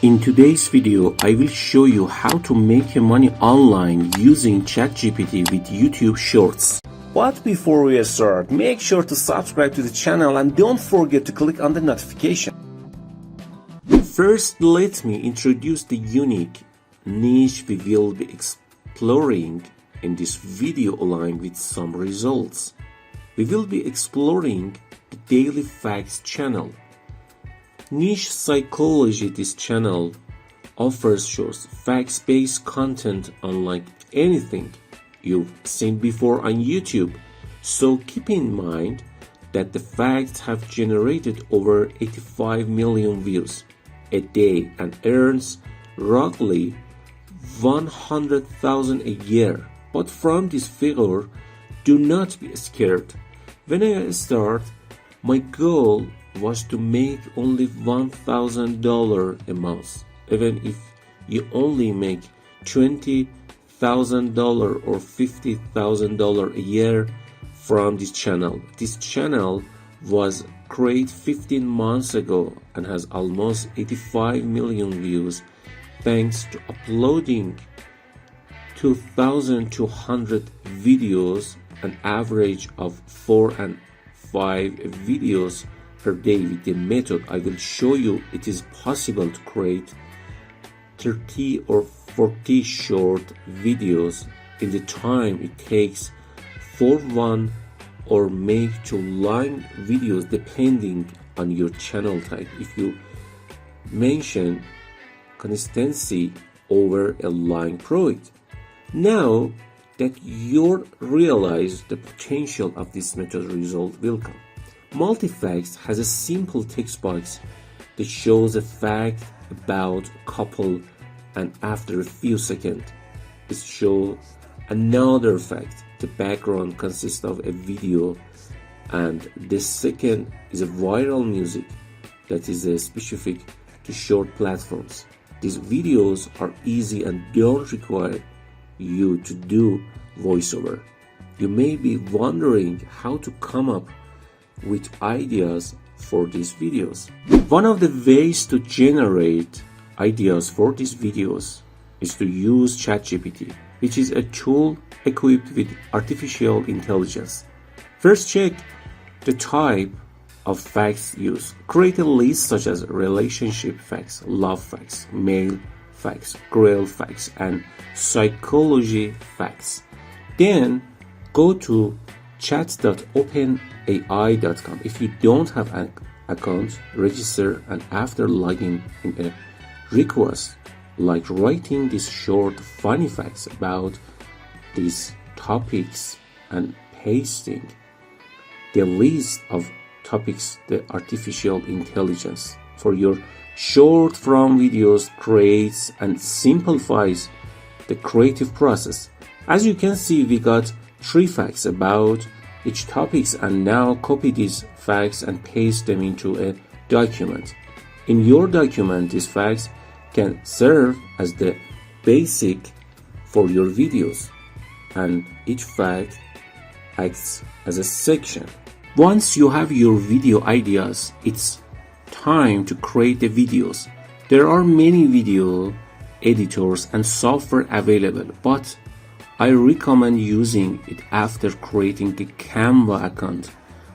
In today's video, I will show you how to make money online using ChatGPT with YouTube Shorts. But before we start, make sure to subscribe to the channel and don't forget to click on the notification. First, let me introduce the unique niche we will be exploring in this video along with some results. We will be exploring the Daily Facts channel. Niche Psychology. This channel offers shows facts-based content unlike anything you've seen before on YouTube. So keep in mind that the facts have generated over 85 million views a day and earns roughly 100,000 a year. But from this figure, do not be scared. When I start, my goal was to make only $1,000 a month. Even if you only make $20,000 or $50,000 a year from this channel. This channel was created 15 months ago and has almost 85 million views thanks to uploading 2,200 videos, an average of 4 and 5 videos per day. With the method I will show you, it is possible to create 30 or 40 short videos in the time it takes for one, or make 2 long videos depending on your channel type if you mention consistency over a long project. Now that you realize the potential of this method, result will come. Multifacts has a simple text box that shows a fact about a couple, and after a few seconds it shows another fact. The background consists of a video, and the second is a viral music that is specific to short platforms. These videos are easy and don't require you to do voiceover. You may be wondering how to come up with ideas for these videos. One of the ways to generate ideas for these videos is to use ChatGPT, which is a tool equipped with artificial intelligence. First, check the type of facts used. Create a list such as relationship facts, love facts, male facts, girl facts, and psychology facts. Then go to chat.openai.com. If you don't have an account, register, and after logging in, a request like writing these short funny facts about these topics and pasting the list of topics the artificial intelligence for your short form videos creates and simplifies the creative process. As you can see, we got 3 facts about each topics, and now copy these facts and paste them into a document. In your document, these facts can serve as the basic for your videos, and each fact acts as a section. Once you have your video ideas, it's time to create the videos. There are many video editors and software available, but I recommend using it after creating the Canva account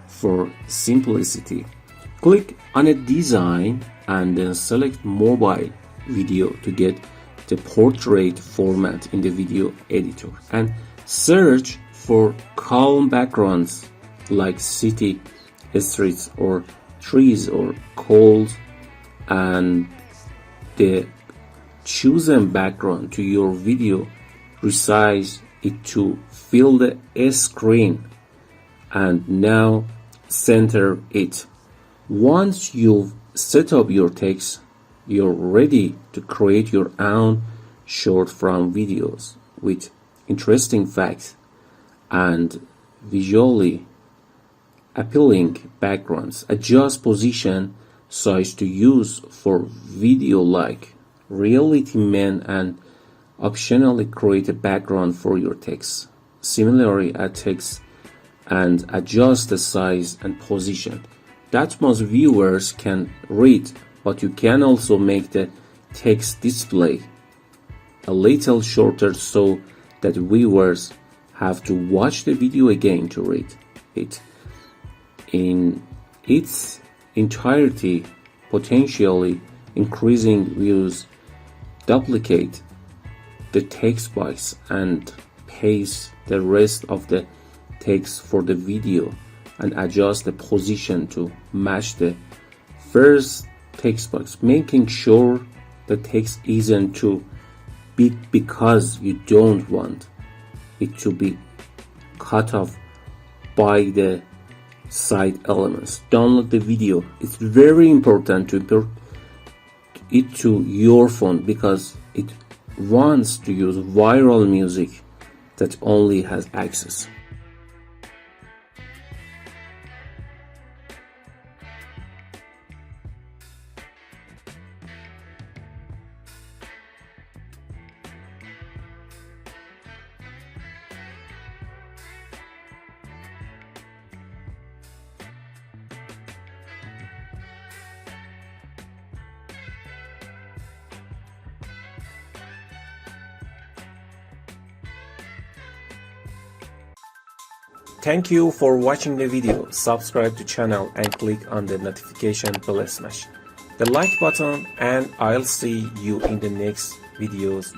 for simplicity. Click on a design and then select mobile video to get the portrait format in the video editor, and search for calm backgrounds like city, streets, or trees, or cold, and the chosen background to your video, resize it to fill the screen, and now center it. Once you've set up your text, you're ready to create your own short form videos with interesting facts and visually appealing backgrounds. Adjust position size to use for video like reality men, and optionally create a background for your text. Similarly, add text and adjust the size and position that most viewers can read, but you can also make the text display a little shorter so that viewers have to watch the video again to read it in its entirety, potentially increasing views, duplicate the text box and paste the rest of the text for the video and adjust the position to match the first text box, making sure the text isn't too big because you don't want it to be cut off by the side elements. Download the video. It's very important to import it to your phone because it wants to use viral music that only has access. Thank you for watching the video. Subscribe to channel and click on the notification bell smash the like button, and I'll see you in the next videos.